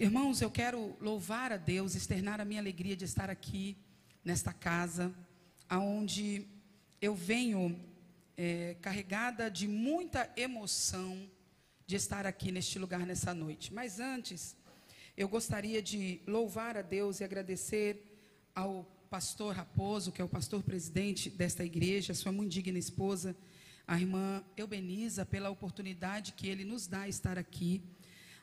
Irmãos, eu quero louvar a Deus, externar a minha alegria de estar aqui, nesta casa, aonde eu venho carregada de muita emoção de estar aqui neste lugar nessa noite. Mas antes, eu gostaria de louvar a Deus e agradecer ao pastor Raposo, que é o pastor presidente desta igreja, sua muito digna esposa, a irmã Eubeniza, pela oportunidade que ele nos dá estar aqui,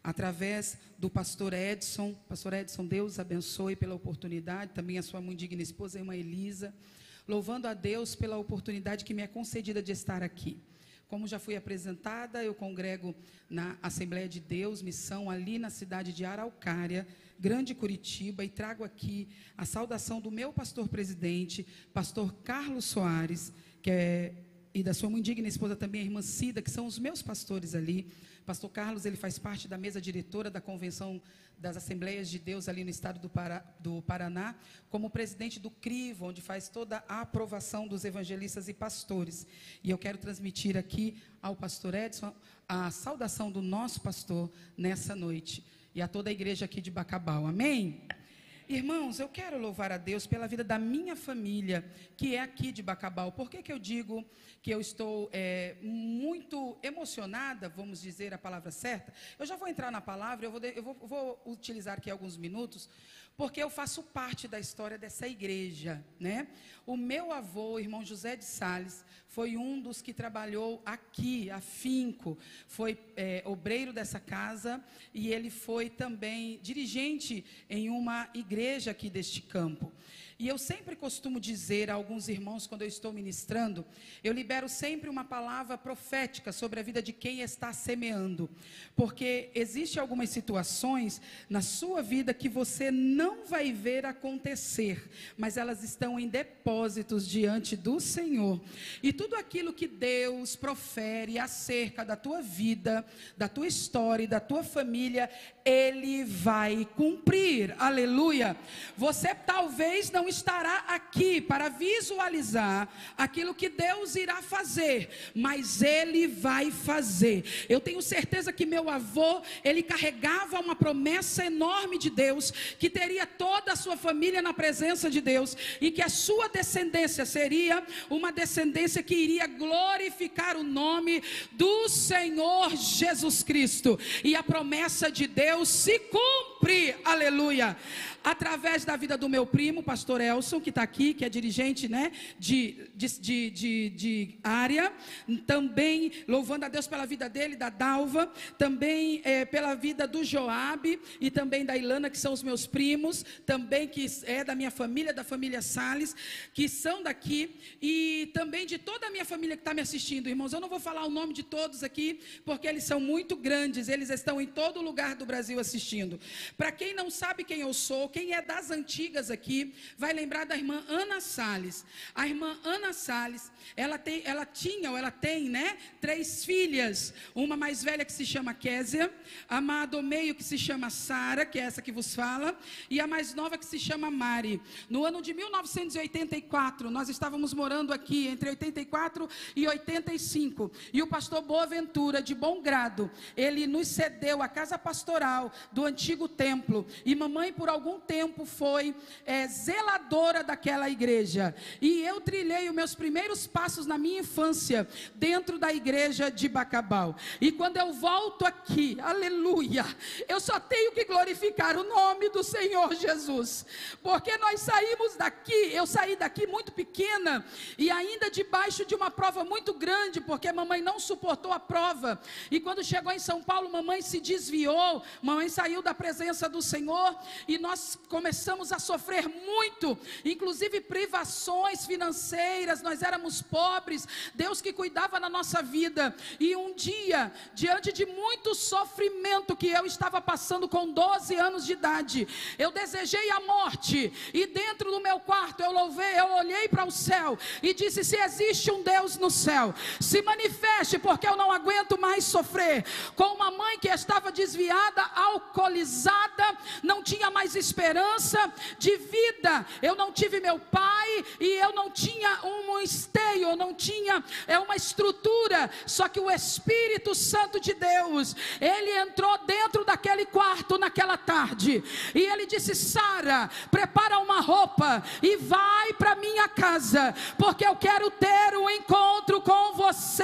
através do pastor Edson. Pastor Edson, Deus abençoe pela oportunidade, também a sua muito digna esposa, a irmã Elisa, louvando a Deus pela oportunidade que me é concedida de estar aqui. Como já fui apresentada, eu congrego na Assembleia de Deus, missão ali na cidade de Araucária, Grande Curitiba, e trago aqui a saudação do meu pastor presidente, pastor Carlos Soares, e da sua muito digna esposa também, a irmã Cida, que são os meus pastores ali. Pastor Carlos, ele faz parte da mesa diretora da Convenção das Assembleias de Deus ali no estado do Paraná, como presidente do CRIVO, onde faz toda a aprovação dos evangelistas e pastores. E eu quero transmitir aqui ao pastor Edson a saudação do nosso pastor nessa noite, e a toda a igreja aqui de Bacabal. Amém? Irmãos, eu quero louvar a Deus pela vida da minha família, que é aqui de Bacabal. Por que eu digo que eu estou muito emocionada, vamos dizer a palavra certa? Eu já vou entrar na palavra, eu vou utilizar aqui alguns minutos, porque eu faço parte da história dessa igreja, né? O meu avô, o irmão José de Sales, foi um dos que trabalhou aqui, afinco, foi obreiro dessa casa, e ele foi também dirigente em uma igreja aqui deste campo. E eu sempre costumo dizer a alguns irmãos, quando eu estou ministrando, eu libero sempre uma palavra profética sobre a vida de quem está semeando, porque existem algumas situações na sua vida que você não vai ver acontecer, mas elas estão em depósitos diante do Senhor, e tudo aquilo que Deus profere acerca da tua vida, da tua história e da tua família, Ele vai cumprir. Aleluia. Você talvez não estará aqui para visualizar aquilo que Deus irá fazer, mas Ele vai fazer. Eu tenho certeza que meu avô, ele carregava uma promessa enorme de Deus, que teria toda a sua família na presença de Deus, e que a sua descendência seria uma descendência que iria glorificar o nome do Senhor Jesus Cristo, e a promessa de Deus se cumpre. Aleluia. Através da vida do meu primo, pastor Elson, que está aqui, que é dirigente, né, de área, também louvando a Deus pela vida dele, da Dalva, também pela vida do Joabe, e também da Ilana, que são os meus primos, também que é da minha família, da família Sales, que são daqui, e também de toda a minha família que está me assistindo. Irmãos, eu não vou falar o nome de todos aqui, porque eles são muito grandes, eles estão em todo lugar do Brasil assistindo. Para quem não sabe quem eu sou, quem é das antigas aqui, vai lembrar da irmã Ana Sales. A irmã Ana Sales, ela tem, né, 3 filhas, uma mais velha que se chama Késia, a do meio que se chama Sara, que é essa que vos fala, e a mais nova que se chama Mari. No ano de 1984, nós estávamos morando aqui, entre 84 e 85, e o pastor Boaventura, de bom grado, ele nos cedeu a casa pastoral do antigo templo, e mamãe por algum tempo foi zeladora daquela igreja, e eu trilhei os meus primeiros passos na minha infância dentro da igreja de Bacabal. E quando eu volto aqui, aleluia, eu só tenho que glorificar o nome do Senhor Jesus, porque nós saímos daqui, eu saí daqui muito pequena, e ainda debaixo de uma prova muito grande, porque mamãe não suportou a prova, e quando chegou em São Paulo, mamãe se desviou, mamãe saiu da presença do Senhor, e nós começamos a sofrer muito, inclusive privações financeiras, nós éramos pobres, Deus que cuidava na nossa vida, e um dia, diante de muito sofrimento que eu estava passando com 12 anos de idade, eu desejei a morte, e dentro do meu quarto eu olhei para o céu, e disse: se existe um Deus no céu, se manifeste, porque eu não aguento mais sofrer, com uma mãe que estava desviada, alcoolizada, não tinha mais esperança de vida, eu não tive meu pai, e eu não tinha um esteio, eu não tinha uma estrutura, só que o Espírito Santo de Deus, ele entrou dentro daquele quarto naquela tarde, e ele disse: Sara, prepara uma roupa e vai para minha casa, porque eu quero ter um encontro com você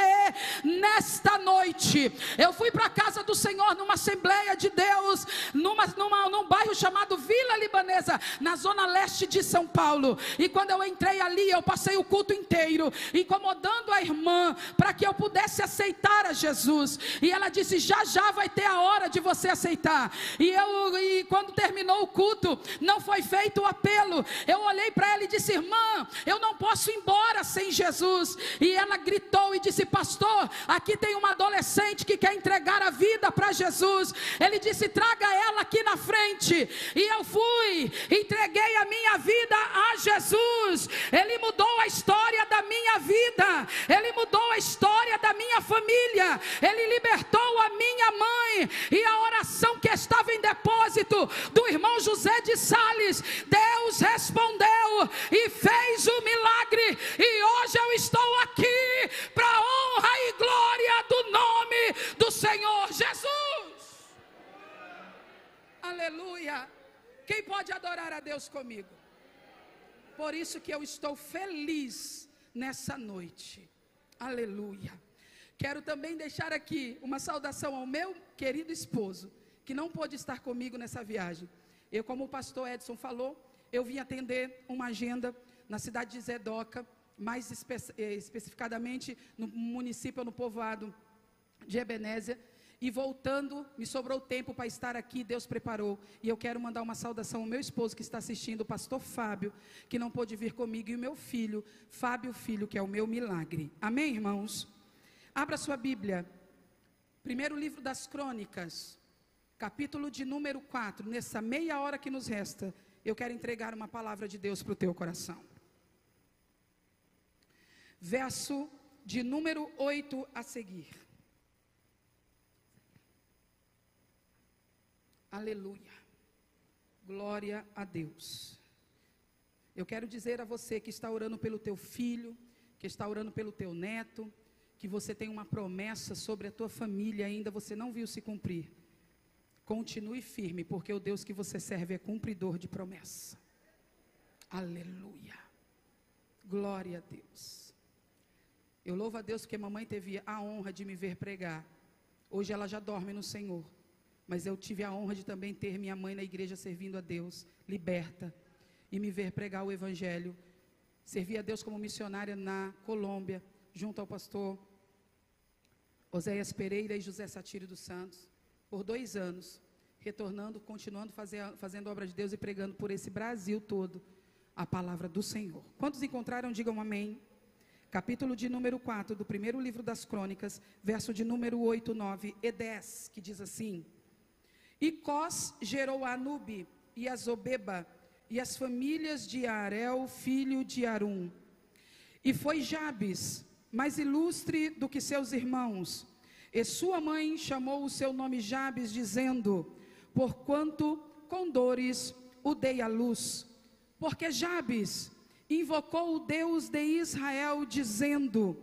nesta noite. Eu fui para a casa do Senhor, numa Assembleia de Deus, num bairro chamado Vila Libanesa, na zona leste de São Paulo, e quando eu entrei ali, eu passei o culto inteiro incomodando a irmã, para que eu pudesse aceitar a Jesus, e ela disse: já já vai ter a hora de você aceitar. E quando terminou o culto, não foi feito o apelo. Eu olhei para ela e disse: irmã, eu não posso ir embora sem Jesus. E ela gritou e disse: pastor, aqui tem uma adolescente que quer entregar a vida para Jesus. Ele disse: traga ela aqui na frente. E eu fui, entreguei a minha vida a Jesus. Ele mudou a história da minha vida, ele mudou a história da minha família, ele libertou a minha mãe. E a oração que estava em depósito do irmão José de Sales, Deus respondeu e fez o milagre, e hoje eu estou aqui para a honra e glória do nome do Senhor Jesus. Aleluia. Quem pode adorar a Deus comigo? Por isso que eu estou feliz nessa noite. Aleluia. Quero também deixar aqui uma saudação ao meu querido esposo, que não pôde estar comigo nessa viagem. Eu, como o pastor Edson falou, eu vim atender uma agenda na cidade de Zedoca, mais especificadamente no município, no povoado de Ebenézer. E voltando, me sobrou tempo para estar aqui, Deus preparou. E eu quero mandar uma saudação ao meu esposo que está assistindo, o pastor Fábio, que não pôde vir comigo, e o meu filho, Fábio Filho, que é o meu milagre. Amém, irmãos? Abra sua Bíblia, primeiro livro das Crônicas, capítulo de número 4, nessa meia hora que nos resta, eu quero entregar uma palavra de Deus para o teu coração. Verso de número 8 a seguir. Aleluia, glória a Deus. Eu quero dizer a você que está orando pelo teu filho, que está orando pelo teu neto, que você tem uma promessa sobre a tua família, ainda você não viu se cumprir. Continue firme, porque o Deus que você serve é cumpridor de promessa. Aleluia, glória a Deus. Eu louvo a Deus porque mamãe teve a honra de me ver pregar. Hoje ela já dorme no Senhor. Mas eu tive a honra de também ter minha mãe na igreja servindo a Deus, liberta, e me ver pregar o Evangelho. Servi a Deus como missionária na Colômbia, junto ao pastor Oséias Pereira e José Satírio dos Santos, por 2 anos, retornando, continuando fazendo a obra de Deus e pregando por esse Brasil todo a palavra do Senhor. Quantos encontraram, digam amém. Capítulo de número 4 do primeiro livro das Crônicas, verso de número 8, 9 e 10, que diz assim: E Cós gerou a Anube e a Zobeba, e as famílias de Arel, filho de Arum. E foi Jabes, mais ilustre do que seus irmãos, e sua mãe chamou o seu nome Jabes, dizendo: porquanto com dores o dei à luz. Porque Jabes invocou o Deus de Israel, dizendo: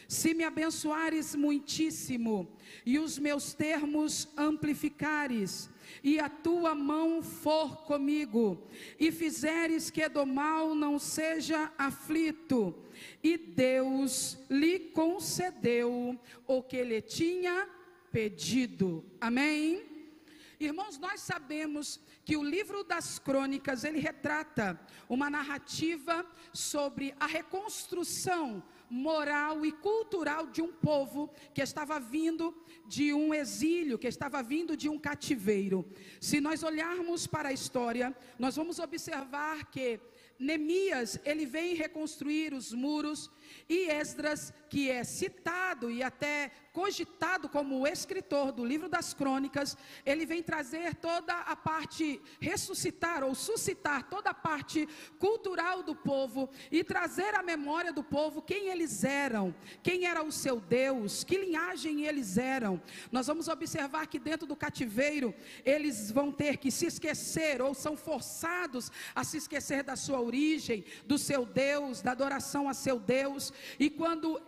se me abençoares muitíssimo, e os meus termos amplificares, e a tua mão for comigo, e fizeres que do mal não seja aflito. E Deus lhe concedeu o que lhe tinha pedido. Amém? Irmãos, nós sabemos que o livro das Crônicas, ele retrata uma narrativa sobre a reconstrução moral e cultural de um povo que estava vindo de um exílio, que estava vindo de um cativeiro. Se nós olharmos para a história, nós vamos observar que Neemias, ele vem reconstruir os muros, e Esdras, que é citado e até cogitado como o escritor do livro das Crônicas, ele vem trazer toda a parte, ressuscitar ou suscitar toda a parte cultural do povo, e trazer à memória do povo quem eles eram, quem era o seu Deus, que linhagem eles eram. Nós vamos observar que dentro do cativeiro, eles vão ter que se esquecer, ou são forçados a se esquecer da sua origem, do seu Deus, da adoração a seu Deus. E quando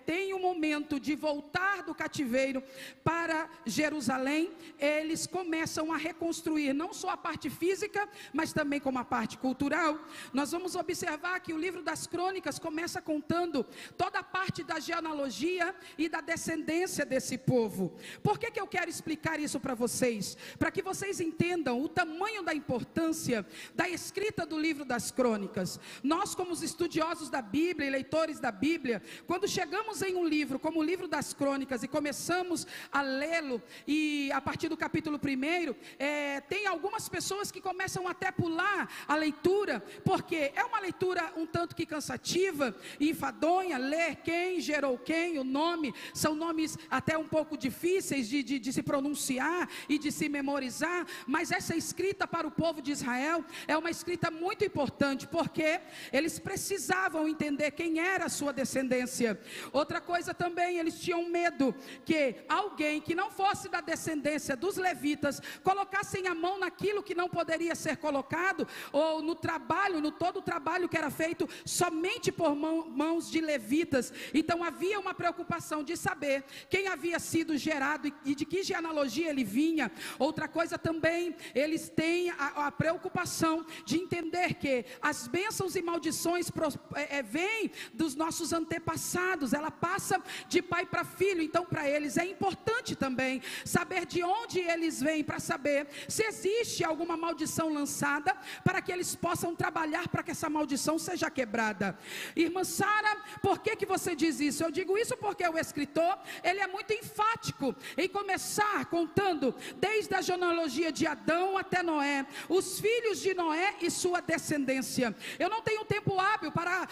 tem um momento de voltar do cativeiro para Jerusalém, eles começam a reconstruir não só a parte física, mas também como a parte cultural. Nós vamos observar que o livro das Crônicas começa contando toda a parte da genealogia e da descendência desse povo. Por que eu quero explicar isso para vocês? Para que vocês entendam o tamanho da importância da escrita do livro das Crônicas. Nós, como os estudiosos da Bíblia e leitores da Bíblia, quando chegamos em um livro como o livro das Crônicas e começamos a lê-lo, e a partir do capítulo 1, tem algumas pessoas que começam até a pular a leitura, porque é uma leitura um tanto que cansativa e enfadonha. Ler quem gerou quem, o nome, são nomes até um pouco difíceis de se pronunciar e de se memorizar, mas essa escrita para o povo de Israel é uma escrita muito importante, porque eles precisavam entender quem era a sua descendência. Outra coisa também, eles tinham medo que alguém que não fosse da descendência dos levitas colocassem a mão naquilo que não poderia ser colocado, ou no trabalho, no todo o trabalho que era feito somente por mãos de levitas. Então havia uma preocupação de saber quem havia sido gerado e de que genealogia ele vinha. Outra coisa também, eles têm a preocupação de entender que as bênçãos e maldições vêm dos nossos antepassados, ela passa de pai para filho. Então para eles é importante também saber de onde eles vêm, para saber se existe alguma maldição lançada, para que eles possam trabalhar para que essa maldição seja quebrada. Irmã Sara, por que você diz isso? Eu digo isso porque o escritor, ele é muito enfático em começar contando desde a genealogia de Adão até Noé, os filhos de Noé e sua descendência. Eu não tenho tempo hábil para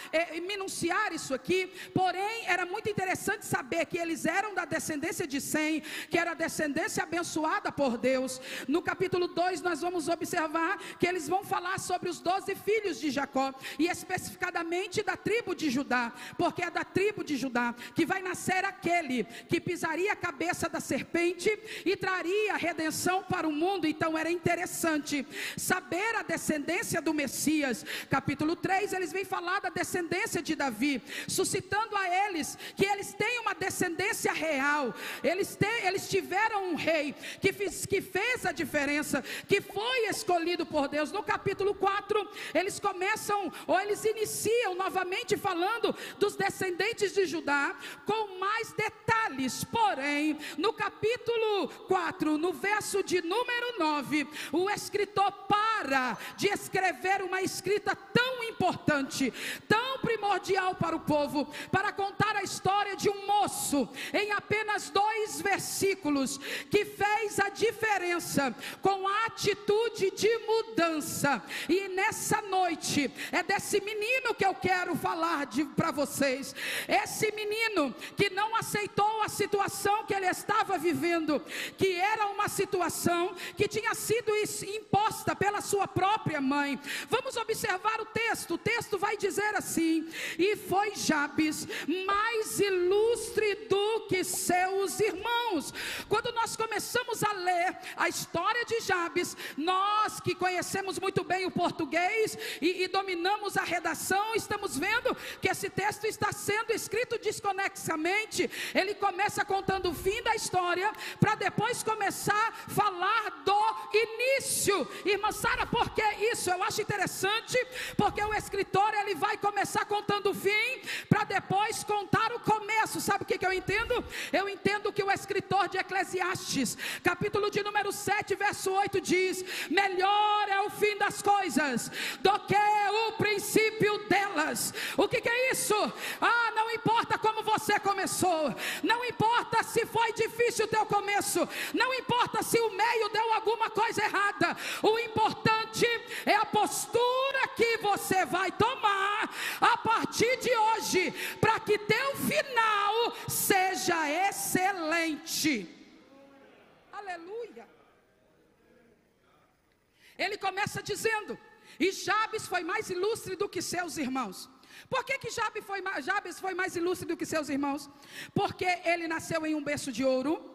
minuciar isso aqui, porém era muito interessante saber que eles eram da descendência de Sem, que era a descendência abençoada por Deus. No capítulo 2 nós vamos observar que eles vão falar sobre os 12 filhos de Jacó, e especificadamente da tribo de Judá, porque é da tribo de Judá que vai nascer aquele que pisaria a cabeça da serpente e traria redenção para o mundo. Então era interessante saber a descendência do Messias. Capítulo 3, eles vêm falar da descendência de Davi, suscitando a eles que eles têm uma descendência real. Eles tiveram um rei que fez a diferença, que foi escolhido por Deus. No capítulo 4, eles começam, ou eles iniciam novamente falando dos descendentes de Judá, com mais detalhes. Porém, no capítulo 4, no verso de número 9, o escritor para de escrever uma escrita tão importante, tão primordial para o povo, para contar a história de um moço, em apenas 2 versículos, que fez a diferença com a atitude de mudança. E nessa noite, é desse menino que eu quero falar para vocês. Esse menino que não aceitou a situação que ele estava vivendo, que era uma situação que tinha sido imposta pela sua própria mãe. Vamos observar o texto vai dizer assim: e foi Jabes mais ilustre do que seus irmãos. Quando nós começamos a ler a história de Jabes, nós que conhecemos muito bem o português e dominamos a redação, estamos vendo que esse texto está sendo escrito desconexamente. Ele começa contando o fim da história, para depois começar a falar do início. Irmã Sara, por que isso? Eu acho interessante, porque o escritor, ele vai começar contando o fim, para depois contar o começo. Sabe o que eu entendo? Eu entendo que o escritor de Eclesiastes, capítulo de número 7, verso 8 diz: melhor é o fim das coisas do que o princípio delas. O que é isso? Não importa como você começou, não importa se foi difícil o teu começo, não importa se o meio deu alguma coisa errada, o importante é a postura que você vai tomar a partir de hoje, para que teu final seja excelente. Aleluia. Ele começa dizendo: e Jabes foi mais ilustre do que seus irmãos. Por que Jabes foi mais ilustre do que seus irmãos? Porque ele nasceu em um berço de ouro.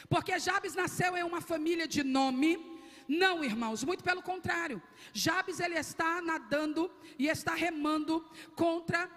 Porque Jabes nasceu em uma família de nome. Não, irmãos, muito pelo contrário. Jabes, ele está nadando e está remando contra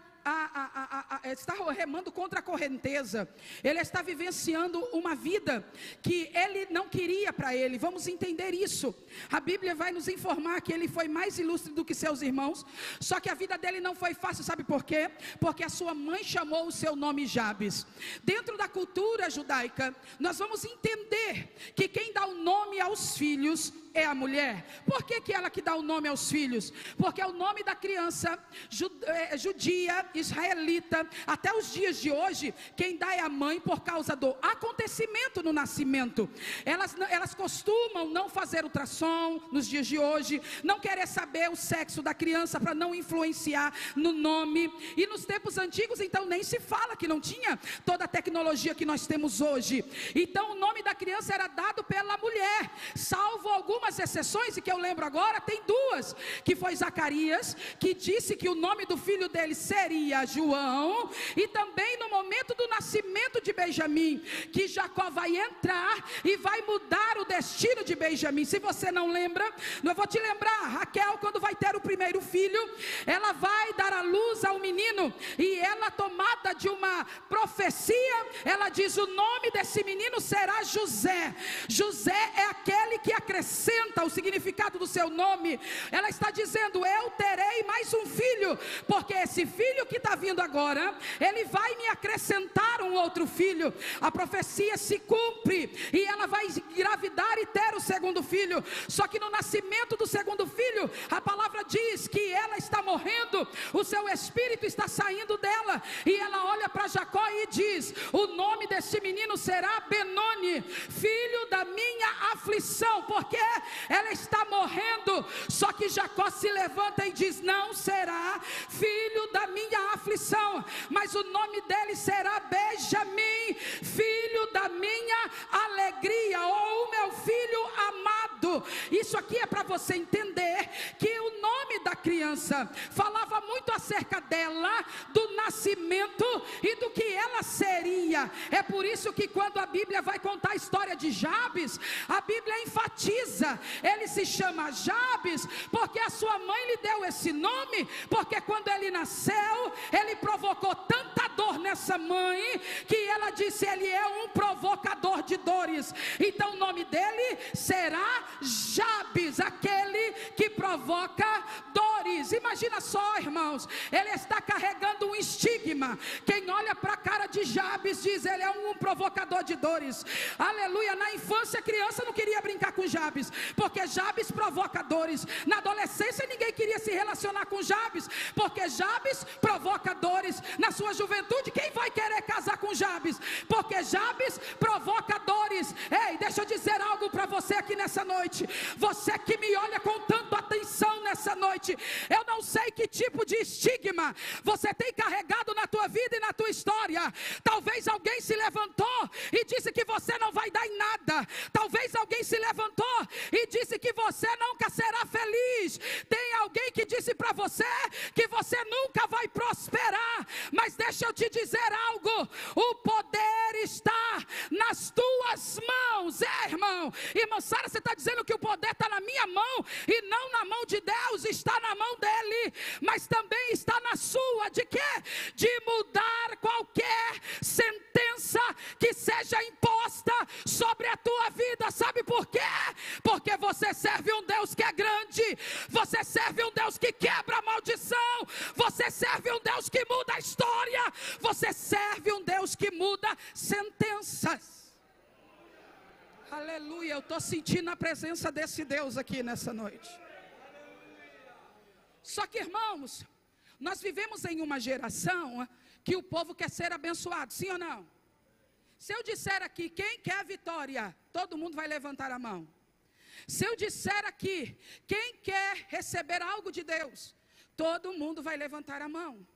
a correnteza. Ele está vivenciando uma vida que ele não queria para ele. Vamos entender isso. A Bíblia vai nos informar que ele foi mais ilustre do que seus irmãos. Só que a vida dele não foi fácil, sabe por quê? Porque a sua mãe chamou o seu nome Jabes. Dentro da cultura judaica, nós vamos entender que quem dá o nome aos filhos é a mulher. Por que ela que dá o nome aos filhos? Porque é o nome da criança judia, israelita. Até os dias de hoje, quem dá é a mãe, por causa do acontecimento no nascimento. Elas costumam não fazer ultrassom nos dias de hoje, não querer saber o sexo da criança para não influenciar no nome. E nos tempos antigos, então, nem se fala, que não tinha toda a tecnologia que nós temos hoje. Então o nome da criança era dado pela mulher, salvo algumas exceções, e que eu lembro agora, tem duas, que foi Zacarias, que disse que o nome do filho dele seria João, e também no momento do nascimento de Benjamim, que Jacó vai entrar e vai mudar o destino de Benjamim. Se você não lembra, eu vou te lembrar. Raquel, quando vai ter o primeiro filho, ela vai dar à luz ao menino, e ela, tomada de uma profecia, ela diz: o nome desse menino será José. José é aquele que acrescenta o significado do seu nome. Ela está dizendo: eu terei mais um filho, porque esse filho que está vindo agora, ele vai me acrescentar um outro filho. A profecia se cumpre, e ela vai engravidar e ter o segundo filho. Só que no nascimento do segundo filho, a palavra diz que ela está morrendo, o seu espírito está saindo dela, e ela olha para Jacó e diz: o nome desse menino será Benoni, filho da minha aflição, porque ela está morrendo. Só que Jacó se levanta e diz: não será filho da minha aflição, mas o nome dele será Benjamim, filho da minha alegria, ou o meu filho amado. Isso aqui é para você entender que o nome da criança falava muito acerca dela, do nascimento e do que ela seria. É por isso que quando a Bíblia vai contar a história de Jabes, a Bíblia enfatiza: ele se chama Jabes porque a sua mãe lhe deu esse nome, porque quando ele nasceu, ele provocou tanta dor nessa mãe, que ela disse: ele é um provocador de dores. Então o nome dele será Jabes, aquele que provoca dores. Imagina só, irmãos, ele está carregando um estigma. Quem olha para a cara de Jabes diz: ele é um provocador de dores. Aleluia. Na infância, a criança não queria brincar com Jabes, porque Jabes provoca dores. Na adolescência, ninguém queria se relacionar com Jabes, porque Jabes provoca dores. Na sua juventude, quem vai querer casar com Jabes? Porque Jabes provoca dores. Ei, deixa eu dizer algo para você aqui nessa noite. Você que me olha com tanta atenção nessa noite, eu não sei que tipo de estigma você tem carregado na tua vida e na tua história. Talvez alguém se levantou e disse que você não vai dar em nada. Talvez alguém se levantou e disse que você nunca será feliz. Tem alguém que disse para você que você nunca vai prosperar. Mas deixa eu te dizer algo: o poder está nas tuas mãos. Irmão, irmã Sara, você está dizendo que o poder está na minha mão e não na mão de Deus. Está na mão dele, mas também está na sua. De quê? De mudar qualquer sentença que seja imposta sobre a tua vida. Sabe por quê? Porque você serve um Deus que é grande, você serve um Deus que quebra a maldição, você serve um Deus que muda a história, você serve um Deus que muda sentenças. Aleluia, eu estou sentindo a presença desse Deus aqui nessa noite. Só que, irmãos, nós vivemos em uma geração que o povo quer ser abençoado, sim ou não? Se eu disser aqui, quem quer vitória, todo mundo vai levantar a mão. Se eu disser aqui, quem quer receber algo de Deus, todo mundo vai levantar a mão.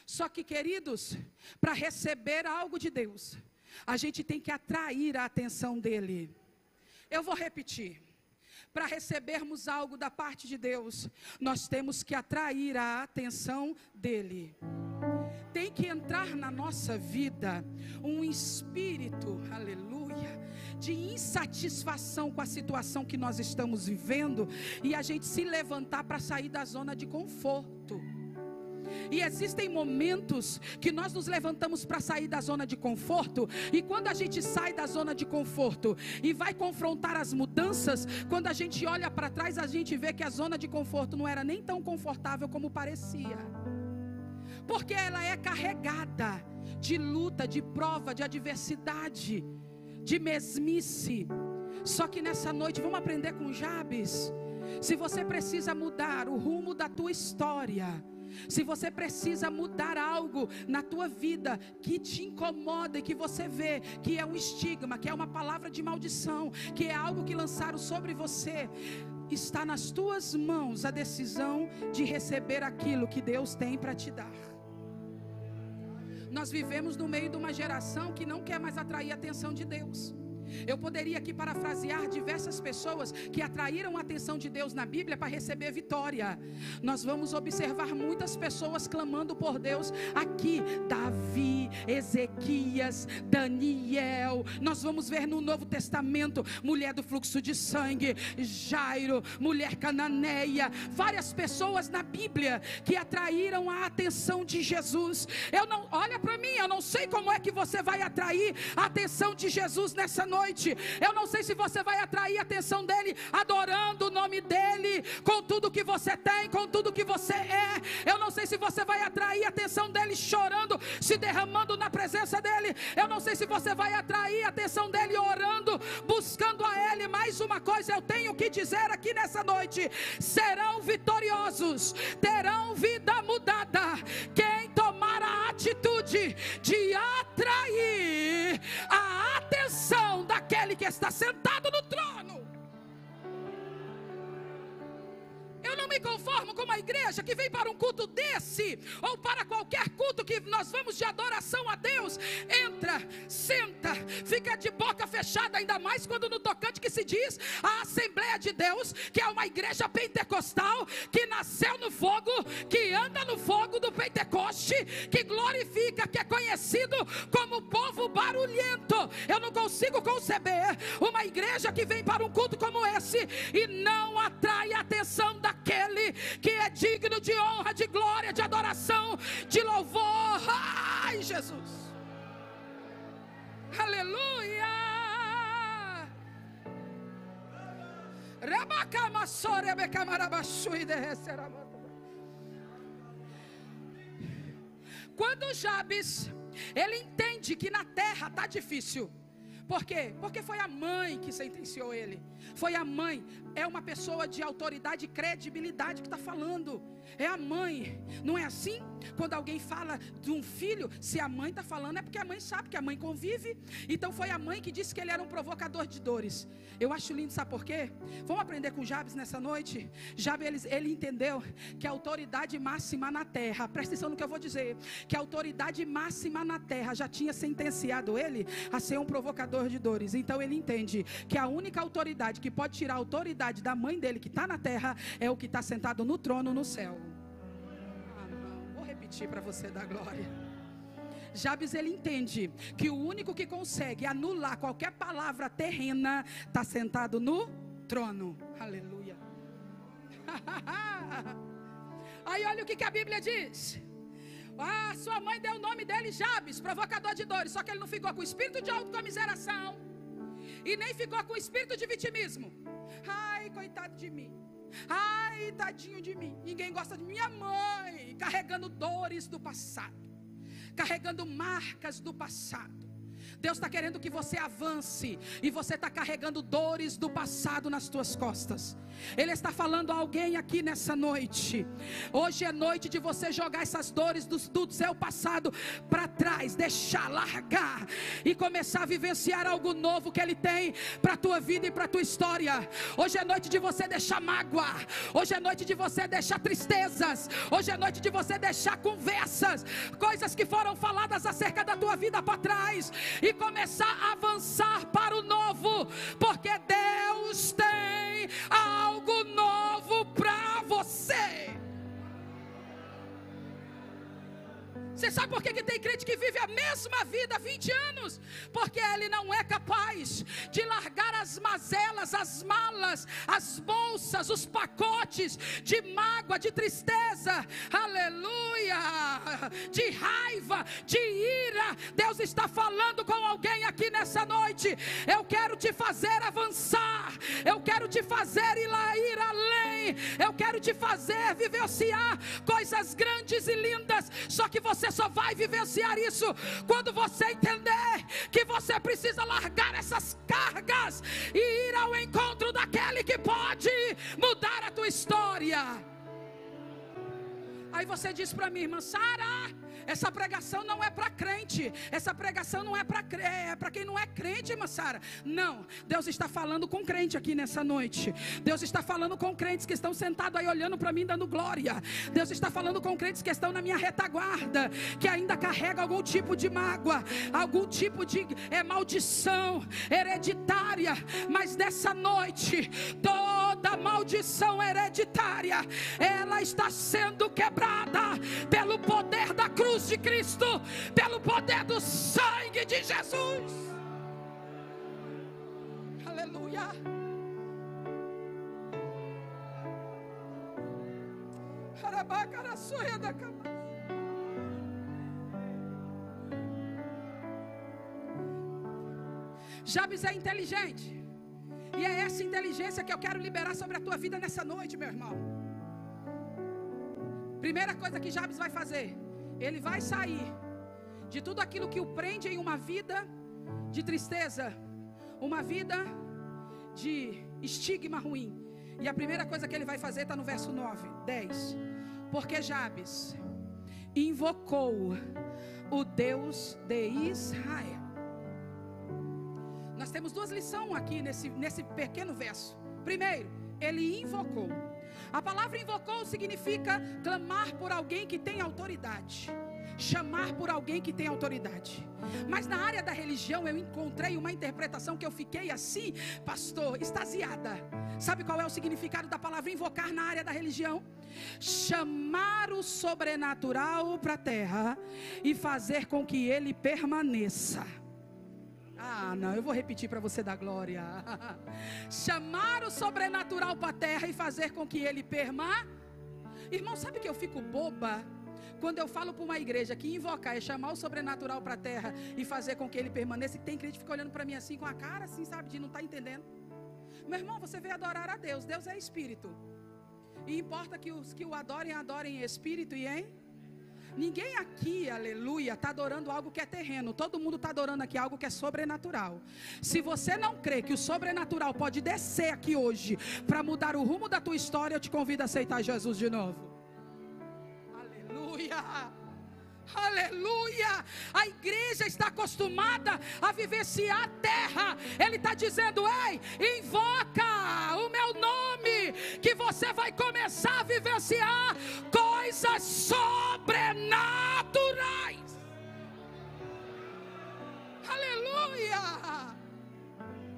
Só que, queridos, para receber algo de Deus, a gente tem que atrair a atenção dele. Eu vou repetir. para recebermos algo da parte de Deus, nós temos que atrair a atenção dele. Tem que entrar na nossa vida um espírito, aleluia, de insatisfação com a situação que nós estamos vivendo, e a gente se levantar para sair da zona de conforto. E existem momentos que nós nos levantamos para sair da zona de conforto, e quando a gente sai da zona de conforto e vai confrontar as mudanças, quando a gente olha para trás, a gente vê que a zona de conforto não era nem tão confortável como parecia, porque ela é carregada de luta, de prova, de adversidade, de mesmice. Só que nessa noite vamos aprender com Jabes. Se você precisa mudar o rumo da tua história, se você precisa mudar algo na tua vida que te incomoda e que você vê que é um estigma, que é uma palavra de maldição, que é algo que lançaram sobre você, está nas tuas mãos a decisão de receber aquilo que Deus tem para te dar. Nós vivemos no meio de uma geração que não quer mais atrair a atenção de Deus. Eu poderia aqui parafrasear diversas pessoas que atraíram a atenção de Deus na Bíblia para receber vitória. Nós vamos observar muitas pessoas clamando por Deus aqui: Davi, Ezequias, Daniel. Nós vamos ver no Novo Testamento mulher do fluxo de sangue, Jairo, mulher cananeia, várias pessoas na Bíblia que atraíram a atenção de Jesus. Olha para mim, eu não sei como é que você vai atrair a atenção de Jesus nessa noite. Eu não sei se você vai atrair a atenção dele adorando o nome dele, com tudo que você tem, com tudo que você é. Eu não sei se você vai atrair a atenção dele chorando, se derramando na presença dele. Eu não sei se você vai atrair a atenção dele orando, buscando a ele. Mais uma coisa eu tenho que dizer aqui nessa noite: serão vitoriosos, terão vida mudada quem tomar a atitude de atrair a atenção daquele que está sentado no trono. Eu não me conformo com uma igreja que vem para um culto desse, ou para qualquer culto que nós vamos de adoração a Deus, entra, senta, fica de boca fechada, ainda mais quando no tocante que se diz a Assembleia de Deus, que é uma igreja pentecostal, que nasceu no fogo, que anda no fogo do Pentecoste, que glorifica, que é conhecido como povo barulhento. Eu não consigo conceber uma igreja que vem para um culto como esse e não atrai a atenção daquele que é digno de honra, de glória, de adoração, de louvor. Ai, Jesus, aleluia. Quando Jabes, ele entende que na terra está difícil. Por quê? Porque foi a mãe que sentenciou ele. Foi a mãe. É uma pessoa de autoridade e credibilidade que está falando. É a mãe. Não é assim? Quando alguém fala de um filho, se a mãe está falando é porque a mãe sabe, que a mãe convive. Então foi a mãe que disse que ele era um provocador de dores. Eu acho lindo, sabe por quê? Vamos aprender com Jabes nessa noite? Jabes, ele entendeu que a autoridade máxima na terra, presta atenção no que eu vou dizer, que a autoridade máxima na terra já tinha sentenciado ele a ser um provocador de dores. Então ele entende que a única autoridade que pode tirar a autoridade da mãe dele que está na terra é o que está sentado no trono no céu. Vou repetir para você dar glória. Jabes, ele entende que o único que consegue anular qualquer palavra terrena está sentado no trono. Aleluia. Aí olha o que a Bíblia diz. Sua mãe deu o nome dele Jabes, provocador de dores. Só que ele não ficou com o espírito de autocomiseração e nem ficou com o espírito de vitimismo. Ai, coitado de mim. Ai, tadinho de mim. Ninguém gosta de minha mãe. Carregando dores do passado, carregando marcas do passado. Deus está querendo que você avance, e você está carregando dores do passado nas tuas costas. Ele está falando a alguém aqui nessa noite. Hoje é noite de você jogar essas dores do seu passado para trás, deixar, largar e começar a vivenciar algo novo que Ele tem para a tua vida e para a tua história. Hoje é noite de você deixar mágoa. Hoje é noite de você deixar tristezas. Hoje é noite de você deixar conversas, coisas que foram faladas acerca da tua vida para trás, e começar a avançar para o novo, porque Deus tem a Você sabe por que tem crente que vive a mesma vida há 20 anos? Porque ele não é capaz de largar as mazelas, as malas, as bolsas, os pacotes de mágoa, de tristeza, aleluia, de raiva, de ira. Deus está falando com alguém aqui nessa noite. Eu quero te fazer avançar, eu quero te fazer ir além, eu quero te fazer vivenciar coisas grandes e lindas. Só que você só vai vivenciar isso quando você entender que você precisa largar essas cargas e ir ao encontro daquele que pode mudar a tua história. Aí você diz para mim, irmã Sara, essa pregação não é para crente, essa pregação não é para quem não é crente, irmã Sara. Não, Deus está falando com crente aqui nessa noite. Deus está falando com crentes que estão sentados aí olhando para mim dando glória. Deus está falando com crentes que estão na minha retaguarda, que ainda carregam algum tipo de mágoa, algum tipo de maldição hereditária. Mas nessa noite, toda maldição hereditária, ela está sendo quebrada pelo poder da cruz de Cristo, pelo poder do sangue de Jesus. Aleluia. Jabes é inteligente, e é essa inteligência que eu quero liberar sobre a tua vida nessa noite, meu irmão. Primeira coisa que Jabes vai fazer, ele vai sair de tudo aquilo que o prende em uma vida de tristeza, uma vida de estigma ruim. E a primeira coisa que ele vai fazer está no verso 10. Porque Jabes invocou o Deus de Israel. Nós temos duas lições aqui nesse pequeno verso. Primeiro, ele invocou. A palavra invocou significa clamar por alguém que tem autoridade, chamar por alguém que tem autoridade. Mas na área da religião eu encontrei uma interpretação que eu fiquei assim, pastor, extasiada. Sabe qual é o significado da palavra invocar na área da religião? Chamar o sobrenatural para a terra e fazer com que ele permaneça. Ah, não, eu vou repetir para você dar glória. Chamar o sobrenatural para a terra e fazer com que ele permaneça. Irmão, sabe que eu fico boba quando eu falo para uma igreja que invocar é chamar o sobrenatural para a terra e fazer com que ele permaneça, e tem crente que fica olhando para mim assim, com a cara assim, sabe, de não estar entendendo. Meu irmão, você veio adorar a Deus. Deus é espírito, e importa que os que o adorem em espírito e em... Ninguém aqui, aleluia, está adorando algo que é terreno. Todo mundo está adorando aqui algo que é sobrenatural. Se você não crê que o sobrenatural pode descer aqui hoje para mudar o rumo da tua história, eu te convido a aceitar Jesus de novo. Aleluia, aleluia. A igreja está acostumada a vivenciar a terra. Ele está dizendo, ei, invoca o meu nome, que você vai começar a vivenciar coisas sobrenaturais. Aleluia.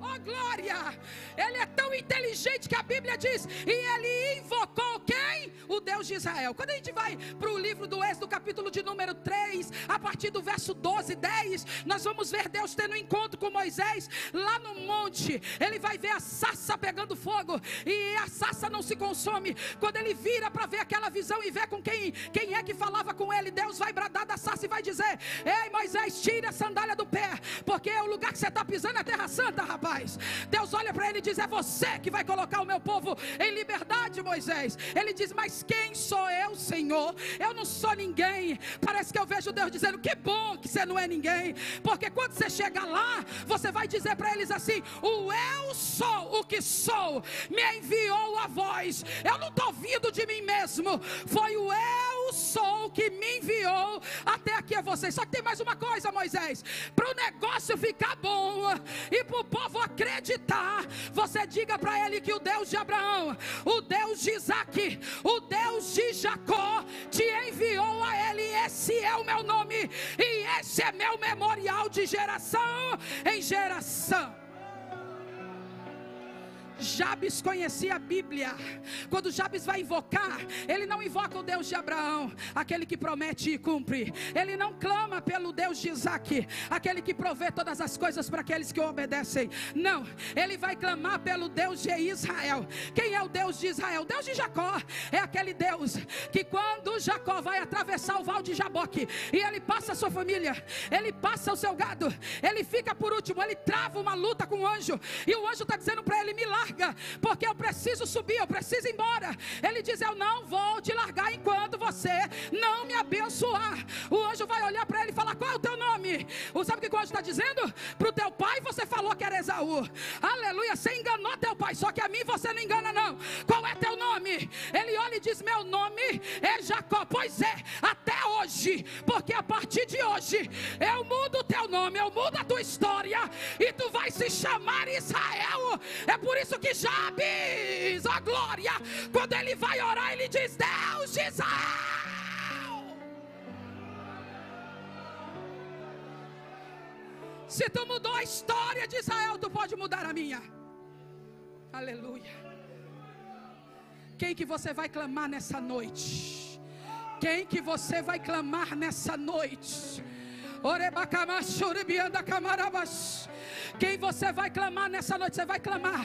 Oh glória. Ele é tão inteligente que a Bíblia diz, e ele invocou quem? O Deus de Israel. Quando a gente vai para o livro do Êxodo, capítulo de número 3, a partir do verso 12, 10, nós vamos ver Deus tendo um encontro com Moisés lá no monte. Ele vai ver a sarça pegando fogo, e a sarça não se consome. Quando ele vira para ver aquela visão e ver com quem é que falava com ele, Deus vai bradar da sarça e vai dizer, ei Moisés, tira a sandália do pé, porque o lugar que você está pisando é terra santa, rapaz. Deus olha para ele e diz, é você que vai colocar o meu povo em liberdade, Moisés. Ele diz, mas quem sou eu, Senhor? Eu não sou ninguém. Parece que eu vejo Deus dizendo, que bom que você não é ninguém, porque quando você chegar lá, você vai dizer para eles assim, o eu sou o que sou me enviou a voz. Eu não estou vindo de mim mesmo, foi o eu sou que me enviou até aqui a vocês. Só que tem mais uma coisa, Moisés, para o negócio ficar bom e para o povo acreditar, você diga para ele que o Deus de Abraão, o Deus de Isaac, o Deus de Jacó te enviou a ele. Esse é o meu nome e esse é meu memorial de geração em geração. Jabes conhecia a Bíblia. Quando Jabes vai invocar, ele não invoca o Deus de Abraão, aquele que promete e cumpre. Ele não clama pelo Deus de Isaac, aquele que provê todas as coisas para aqueles que o obedecem. Não, ele vai clamar pelo Deus de Israel. Quem é o Deus de Israel? O Deus de Jacó. É aquele Deus que quando Jacó vai atravessar o val de Jaboque, e ele passa a sua família, ele passa o seu gado, ele fica por último, ele trava uma luta com o anjo, e o anjo está dizendo para ele: me larga, porque eu preciso subir, eu preciso ir embora. Ele diz: eu não vou te largar enquanto você não me abençoar. O anjo vai olhar para ele e falar: qual é o teu nome? Sabe o que o anjo está dizendo? Para o teu pai você falou que era Esaú. Aleluia, você enganou teu pai, só que a mim você não engana não. Qual é teu nome? Ele olha e diz: meu nome é Jacó. Pois é, até hoje, porque a partir de hoje eu mudo o teu nome, eu mudo a tua história, e tu vai se chamar Israel. É por isso que Jabes, a glória, quando ele vai orar, ele diz: Deus de Israel. Se tu mudou a história de Israel, tu pode mudar a minha. Aleluia. Quem que você vai clamar nessa noite? Quem que você vai clamar nessa noite? Quem você vai clamar nessa noite? Você vai clamar.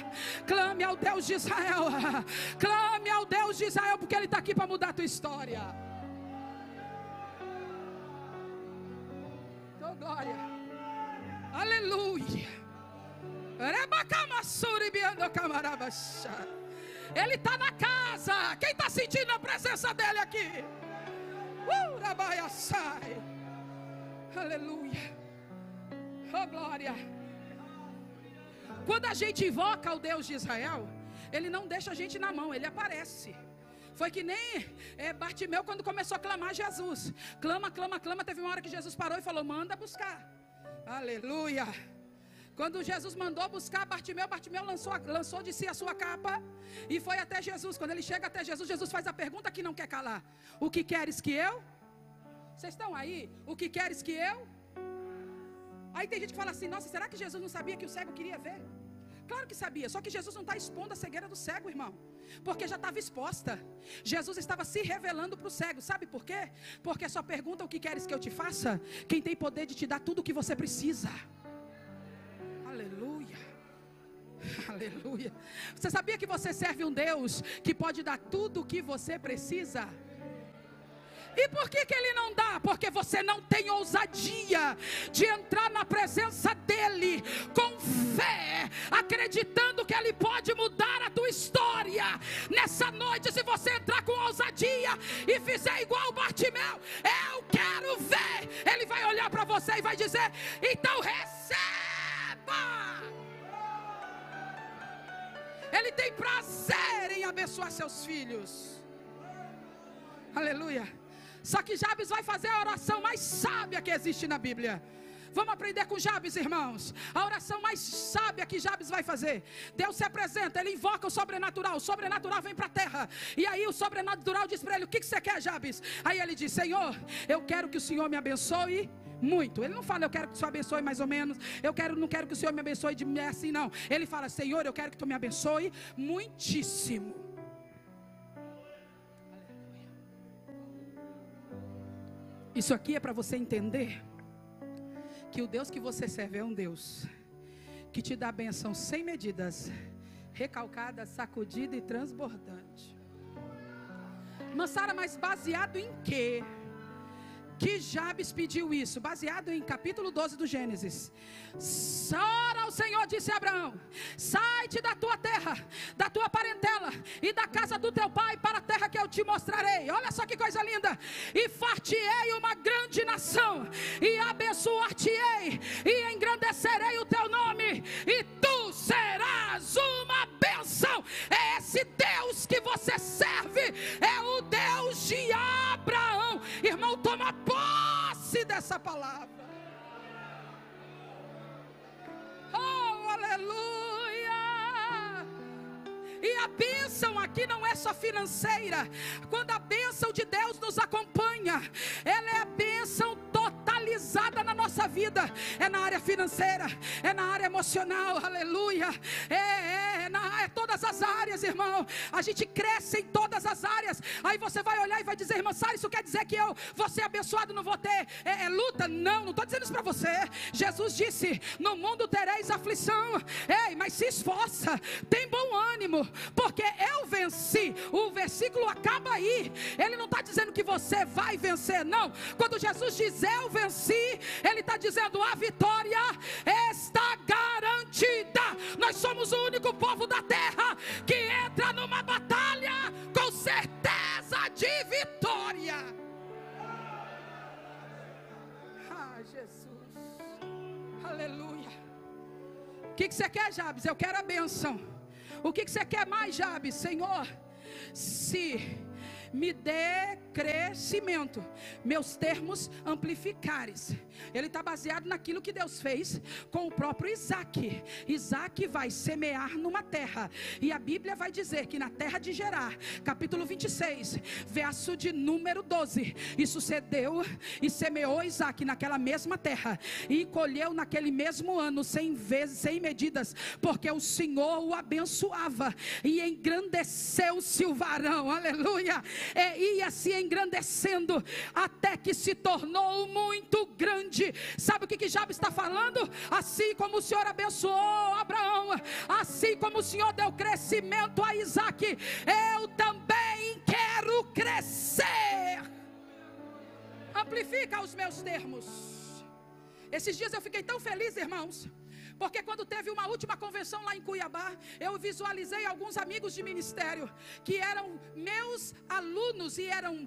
Clame ao Deus de Israel. Clame ao Deus de Israel, porque Ele está aqui para mudar a tua história. Oh, glória. Aleluia. Ele está na casa. Quem está sentindo a presença dele aqui? Aleluia. Oh, glória. Quando a gente invoca o Deus de Israel, Ele não deixa a gente na mão, Ele aparece. Foi que nem Bartimeu quando começou a clamar Jesus. Clama, clama, clama. Teve uma hora que Jesus parou e falou: manda buscar. Aleluia. Quando Jesus mandou buscar Bartimeu, Bartimeu lançou de si a sua capa e foi até Jesus. Quando ele chega até Jesus, Jesus faz a pergunta que não quer calar: o que queres que eu? Vocês estão aí? O que queres que eu? Aí tem gente que fala assim: nossa, será que Jesus não sabia que o cego queria ver? Claro que sabia, só que Jesus não está expondo a cegueira do cego, irmão, porque já estava exposta. Jesus estava se revelando para o cego. Sabe por quê? Porque só pergunta: o que queres que eu te faça? Quem tem poder de te dar tudo o que você precisa. Aleluia. Aleluia. Você sabia que você serve um Deus que pode dar tudo o que você precisa? E por que Ele não dá? Porque você não tem ousadia de entrar na presença dEle com fé, acreditando que Ele pode mudar a tua história. Nessa noite, se você entrar com ousadia e fizer igual o Bartimeu: eu quero ver, Ele vai olhar para você e vai dizer: então receba. Ele tem prazer em abençoar seus filhos. Aleluia. Só que Jabes vai fazer a oração mais sábia que existe na Bíblia. Vamos aprender com Jabes, irmãos. A oração mais sábia que Jabes vai fazer. Deus se apresenta, ele invoca o sobrenatural vem para a terra. E aí o sobrenatural diz para ele: o que você quer, Jabes? Aí ele diz: Senhor, eu quero que o Senhor me abençoe muito. Ele não fala: eu quero que o Senhor abençoe mais ou menos. Não quero que o Senhor me abençoe de assim, não. Ele fala: Senhor, eu quero que tu me abençoe muitíssimo. Isso aqui é para você entender que o Deus que você serve é um Deus que te dá bênção sem medidas, recalcada, sacudida e transbordante. Mansara, mas baseado em quê? Que Jabes pediu isso? Baseado em capítulo 12 do Gênesis. Ora, ao Senhor disse a Abraão: sai-te da tua terra, da tua parentela e da casa do teu pai para a terra que eu te mostrarei. Olha só que coisa linda. E far-te-ei uma grande nação, e abençoar-te-ei, e engrandecerei o teu nome, e tu serás uma bênção. É esse Deus que você serve, é o Deus de Abraão. Irmão, toma posse dessa palavra. Oh, aleluia. E a bênção aqui não é só financeira. Quando a bênção de Deus nos acompanha, ela é a bênção totalizada na nossa nossa vida, é na área financeira, é na área emocional, aleluia, é todas as áreas, irmão. A gente cresce em todas as áreas. Aí você vai olhar e vai dizer: irmã Sara, isso quer dizer que eu vou ser abençoado, não vou ter luta? Não estou dizendo isso para você. Jesus disse: no mundo tereis aflição. Ei, mas se esforça, tem bom ânimo, porque eu venci. O versículo acaba aí. Ele não está dizendo que você vai vencer, não. Quando Jesus diz eu venci, Ele está dizendo: a vitória está garantida. Nós somos o único povo da terra que entra numa batalha com certeza de vitória. Ah, Jesus, aleluia. O que você quer, Jabes? Eu quero a bênção. O que você quer mais, Jabes? Senhor, se me dê crescimento, meus termos amplificares. Ele está baseado naquilo que Deus fez com o próprio Isaac. Isaac vai semear numa terra, e a Bíblia vai dizer que na terra de Gerar, capítulo 26, verso de número 12, e sucedeu, e semeou Isaac naquela mesma terra, e colheu naquele mesmo ano 100 vezes, 100 medidas, porque o Senhor o abençoava, e engrandeceu-se o varão, aleluia, ia se engrandecendo, até que se tornou muito grande. Sabe o que Jabes está falando? Assim como o Senhor abençoou Abraão, assim como o Senhor deu crescimento a Isaac, eu também quero crescer. Amplifica os meus termos. Esses dias eu fiquei tão feliz, irmãos, porque quando teve uma última convenção lá em Cuiabá, eu visualizei alguns amigos de ministério que eram meus alunos e eram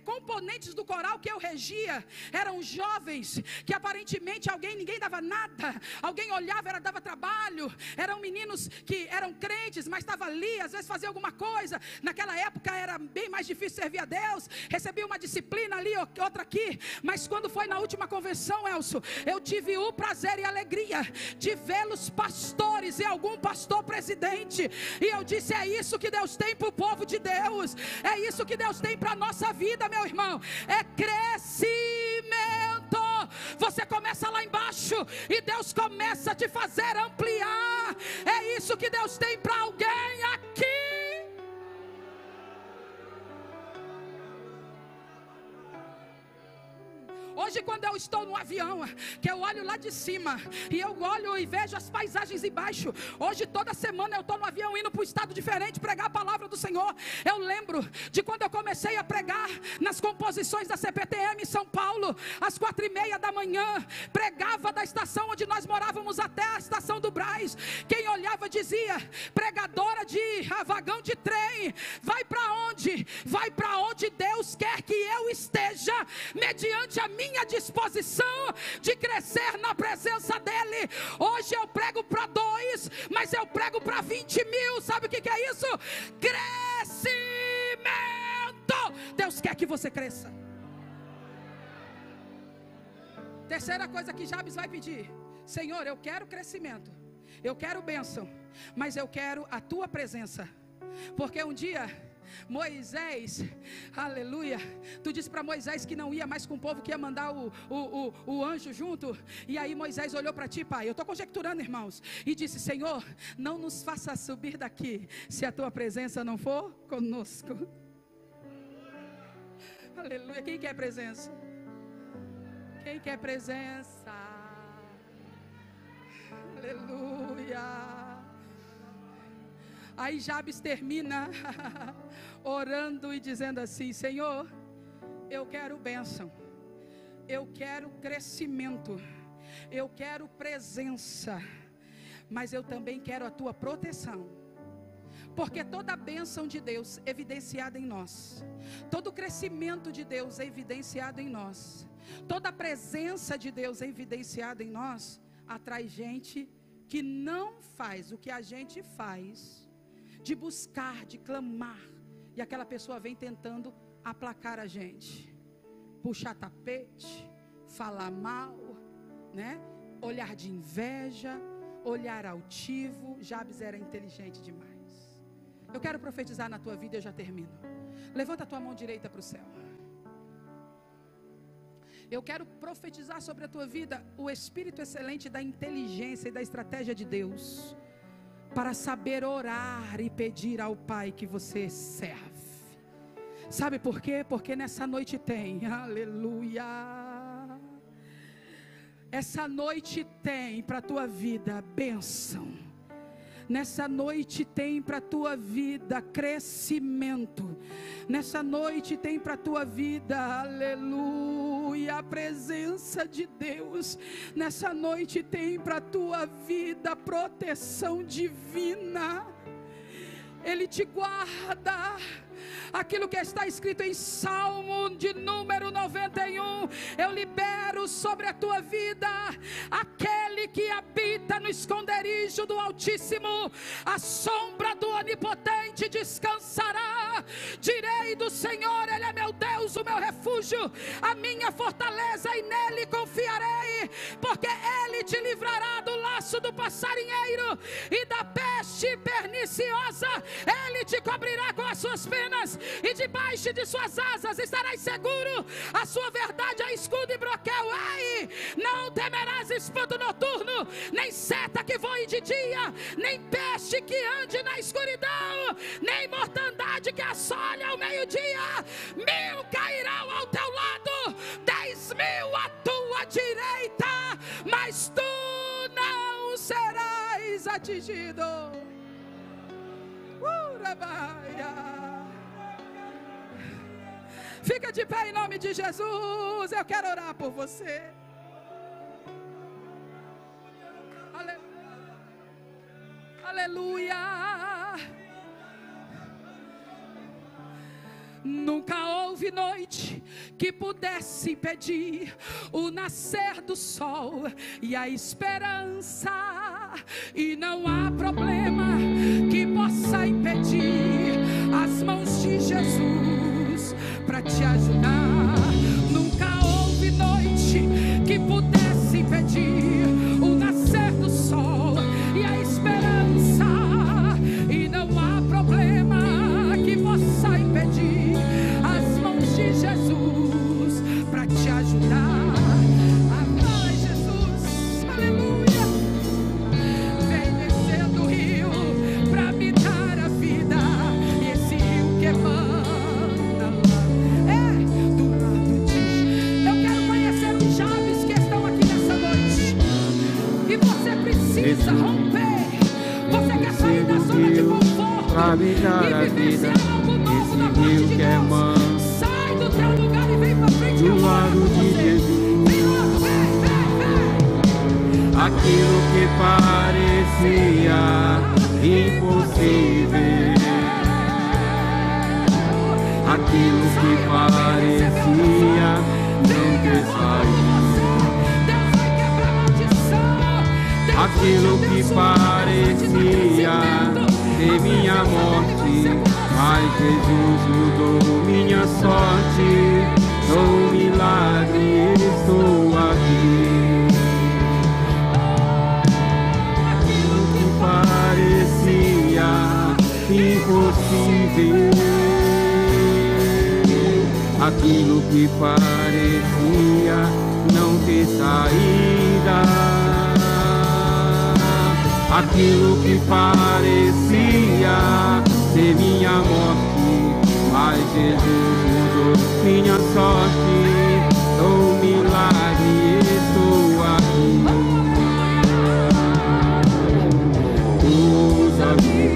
componentes do coral que eu regia. Eram jovens que aparentemente ninguém dava nada, alguém olhava, dava trabalho. Eram meninos que eram crentes, mas estavam ali, às vezes fazia alguma coisa. Naquela época era bem mais difícil servir a Deus, recebia uma disciplina ali, outra aqui. Mas quando foi na última convenção, Elcio, eu tive o prazer e a alegria de vê-los pastores e algum pastor presidente, e eu disse: é isso que Deus tem para o povo de Deus, é isso que Deus tem para a nossa vida, meu irmão, é crescimento. Você começa lá embaixo e Deus começa a te fazer ampliar, é isso que Deus tem para alguém aqui. Hoje, quando eu estou no avião, que eu olho lá de cima, e eu olho e vejo as paisagens embaixo. Hoje, toda semana eu estou no avião indo para um estado diferente, pregar a palavra do Senhor. Eu lembro de quando eu comecei a pregar nas composições da CPTM em São Paulo, às 4:30 da manhã, pregava da estação onde nós morávamos até a estação do Brás. Quem olhava dizia: pregadora de vagão de trem, vai para onde? Vai para onde Deus quer que eu esteja, mediante a minha disposição de crescer na presença dEle. Hoje eu prego para 2, mas eu prego para 20 mil. Sabe o que é isso? Crescimento. Deus quer que você cresça. Terceira coisa que Jabes vai pedir: Senhor, eu quero crescimento, eu quero bênção, mas eu quero a tua presença. Porque um dia Moisés, aleluia, tu disse para Moisés que não ia mais com o povo, que ia mandar o anjo junto. E aí Moisés olhou para ti, pai, eu estou conjecturando, irmãos, e disse: Senhor, não nos faça subir daqui se a tua presença não for conosco. Aleluia. Quem quer presença? Quem quer presença? Aleluia. Aí Jabes termina orando e dizendo assim: Senhor, eu quero bênção, eu quero crescimento, eu quero presença, mas eu também quero a tua proteção. Porque toda a bênção de Deus evidenciada em nós, todo o crescimento de Deus evidenciado em nós, toda a presença de Deus evidenciada em nós, atrai gente que não faz o que a gente faz, de buscar, de clamar, e aquela pessoa vem tentando aplacar a gente, puxar tapete, falar mal, né? Olhar de inveja, olhar altivo. Jabes era inteligente demais. Eu quero profetizar na tua vida, eu já termino. Levanta a tua mão direita para o céu. Eu quero profetizar sobre a tua vida o espírito excelente da inteligência e da estratégia de Deus, para saber orar e pedir ao Pai que você serve. Sabe por quê? Porque nessa noite tem, aleluia, essa noite tem para a tua vida bênção. Nessa noite tem para a tua vida crescimento. Nessa noite tem para a tua vida, aleluia, a presença de Deus. Nessa noite tem para a tua vida proteção divina. Ele te guarda. Aquilo que está escrito em Salmo de número 91, eu libero sobre a tua vida, aquele que habita no esconderijo do Altíssimo, a sombra do Onipotente descansará. Direi do Senhor, Ele é meu Deus, o meu refúgio, a minha fortaleza, e nele confiarei, porque Ele te livrará do laço do passarinheiro e da peste perniciosa. Ele te cobrirá com as suas penas, e debaixo de suas asas estarás seguro. A sua verdade é escudo e broquel. Ai, não temerás espanto noturno, nem seta que voe de dia, nem peste que ande na escuridão, nem mortandade que assole ao meio-dia. 1000 cairão ao teu lado, 10.000 à tua direita, mas tu não serás atingido. Fica de pé em nome de Jesus. Eu quero orar por você. Aleluia. Nunca houve noite que pudesse impedir o nascer do sol e a esperança, e não há problema que possa impedir as mãos de Jesus para te ajudar. Nunca houve noite que pudesse impedir o nascer do sol e a esperança, e não há problema que possa impedir as mãos de Jesus para te ajudar. Vai, Jesus, aleluia. Vem descendo o rio para me dar a vida, e esse rio que emana do lado de... Eu quero conhecer os jovens que estão aqui nessa noite, e você precisa romper. Você quer sair da zona de conforto e vivenciar algo novo da parte de Deus. Sai do teu lugar e vem para frente, eu oro por você. Vem logo, vem. Aquilo que parecia impossível, aquilo que parecia não ter saída, aquilo que parecia ser minha morte, mas Jesus mudou minha sorte. Sou um milagre, estou aqui. Aquilo que parecia impossível, aquilo que parecia não ter saída, aquilo que parecia ser minha morte, mas Jesus mudou minha sorte. Sou um milagre, estou aqui. Usa-me,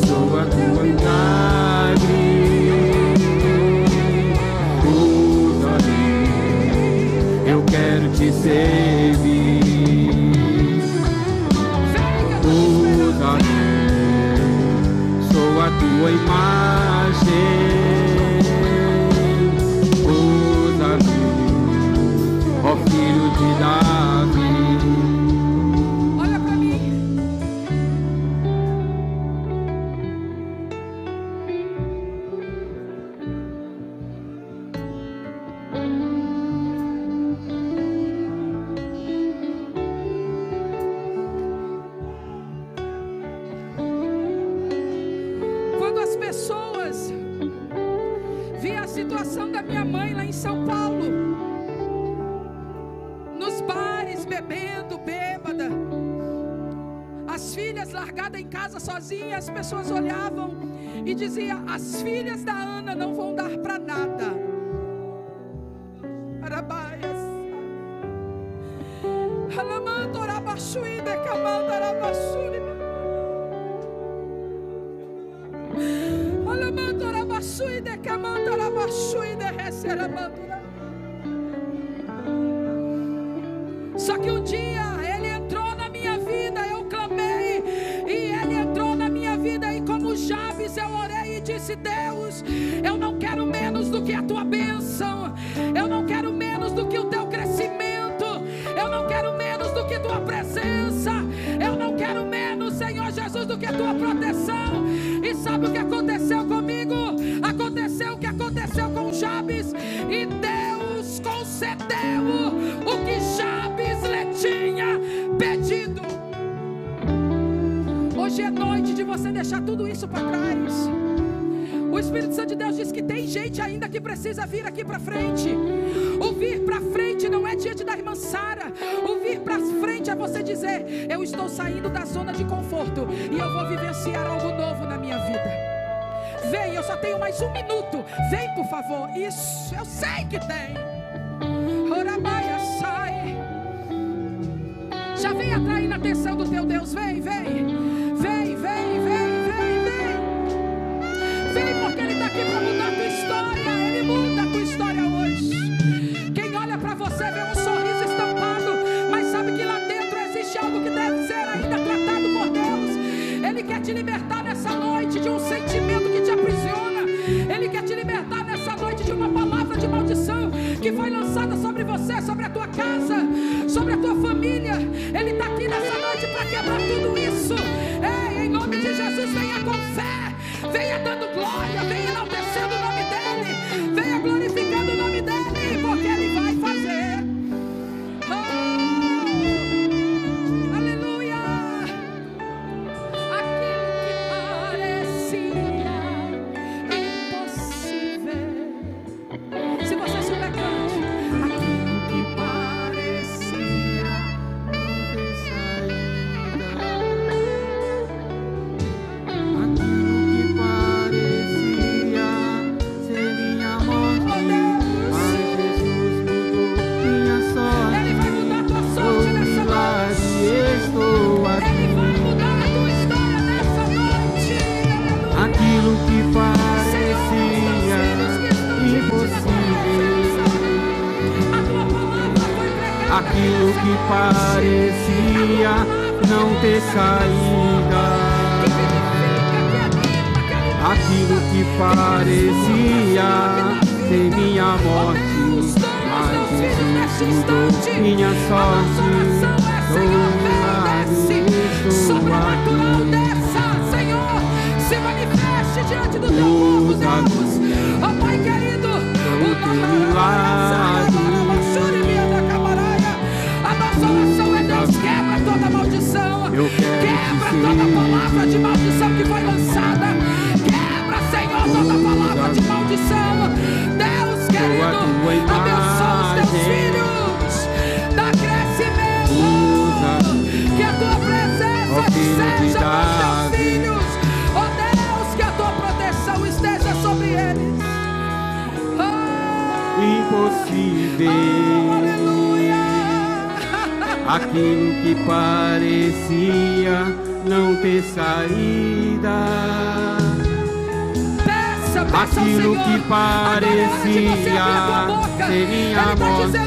sou a tua milagre. Usa-me, eu quero te servir. Sou a tua imagem. Usa-me, ó filho de Davi. Olha para mim. Quando as pessoas viam a situação da minha mãe lá em São Paulo, bebendo, bêbada. As filhas largadas em casa sozinhas, as pessoas olhavam e diziam: as filhas da Ana não vão dar para nada. Arabaias. Só que um dia ele entrou na minha vida, eu clamei, e ele entrou na minha vida, e como Jabes eu orei e disse: Deus, eu não quero menos do que a tua bênção, eu não quero menos do que o teu crescimento, eu não quero menos do que tua presença, eu não quero menos, Senhor Jesus, do que a tua proteção. E sabe o que aconteceu comigo? Aconteceu o que aconteceu com Jabes, e Deus concedeu o que Jabes lhe tinha pedido. Hoje é noite de você deixar tudo isso para trás. O Espírito Santo de Deus diz que tem gente ainda que precisa vir aqui para frente. O vir para frente não é diante da irmã Sara. O vir para frente é você dizer: eu estou saindo da zona de conforto e eu vou vivenciar algo novo na minha vida. Vem, eu só tenho mais 1 minuto. Vem, por favor. Isso, eu sei que tem. Orabaia, sai. Já vem atraindo a atenção do teu Deus. Vem, vem. Vem, vem, vem, vem, vem. Vem, porque Ele está aqui para mudar a tua história. Ele muda a tua história hoje. Quem olha para você vê um sorriso estampado, mas sabe que lá dentro existe algo que deve ser ainda tratado por Deus. Ele quer te libertar nessa noite de um sentimento que te aprisiona. Ele quer te libertar nessa noite de uma palavra de maldição que foi lançada sobre você, sobre a tua casa, sobre a tua família. Ele está aqui nessa noite para quebrar tudo isso. Ei, em nome de Jesus, venha com fé, venha dando glória, venha enaltecendo o nome dEle, venha glorificando o nome dEle, porque Ele vai fazer. Oh, aleluia. Aquilo que parecia impossível, se você souber, cante. Aquilo que parecia não ter saída, aquilo que parecia ser minha morte, mas Jesus mudou minha sorte. Ele vai mudar a tua sorte nessa noite. Estou aqui. Ele vai mudar a tua história nessa noite. Aleluia. Aquilo que Senhor, os teus filhos que estão diante de ti na tua presença, parecia impossível, a tua palavra foi pregada. aquilo que parecia não ter saída, aquilo que parecia ser minha morte, mas Jesus mudou minha sorte. Sobrenatural dessa, Senhor, se manifeste diante do teu povo, Deus. Ó Pai querido, a nossa oração é: Deus, quebra toda maldição, quebra toda palavra de maldição que foi lançada, quebra, Senhor, toda palavra de maldição. Deus querido, abençoa os teus filhos, dá crescimento, que a tua presença seja com os teus filhos. Ó Deus, que a tua proteção esteja sobre eles. Impossível, Aleluia. aquilo que parecia não ter saída, Peça ao aquilo Senhor. que parecia ser minha morte,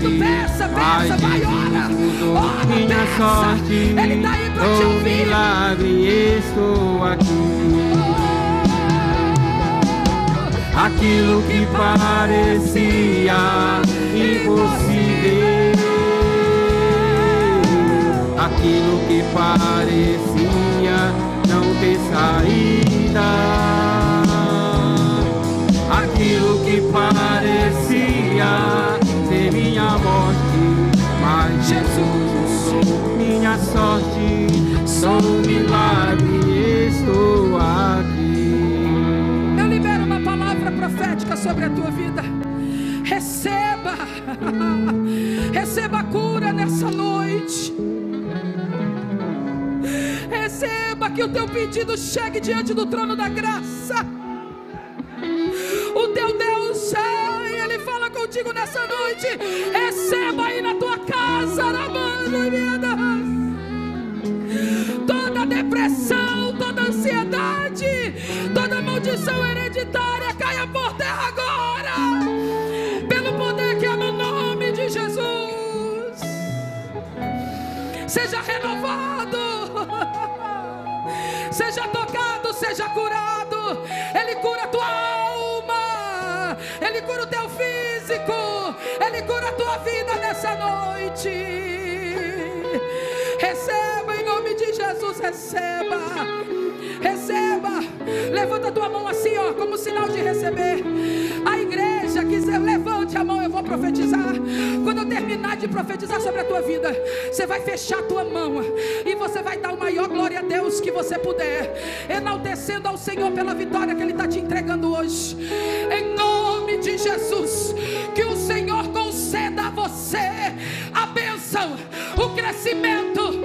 mas Jesus mudou minha sorte. Ele tá aí pra te Oh, ouvir. milagre, estou aqui. Aquilo que parecia impossível, aquilo que parecia não ter saída, aquilo que parecia ser minha morte, mas Jesus mudou minha sorte. Sou um milagre, estou aqui. Eu libero uma palavra profética sobre a tua vida. Receba, receba a cura nessa noite. que o teu pedido chegue diante do trono da graça. O teu Deus, Ele fala contigo nessa noite. Receba aí na tua casa, na vida, toda depressão, toda ansiedade, toda maldição hereditária caia por terra agora, pelo poder que é no nome de Jesus. Seja renovado, seja tocado, seja curado. Ele cura a tua alma, Ele cura o teu físico, Ele cura a tua vida nessa noite. Receba em nome de Jesus, receba, receba. Levanta a tua mão assim, ó, como sinal de receber. A igreja quiser, levante a mão, eu vou profetizar. Quando eu terminar de profetizar sobre a tua vida, você vai fechar a tua mão e você vai dar o maior glória a Deus que você puder, enaltecendo ao Senhor pela vitória que Ele está te entregando hoje. Em nome de Jesus, que o Senhor conceda a você a bênção, o crescimento,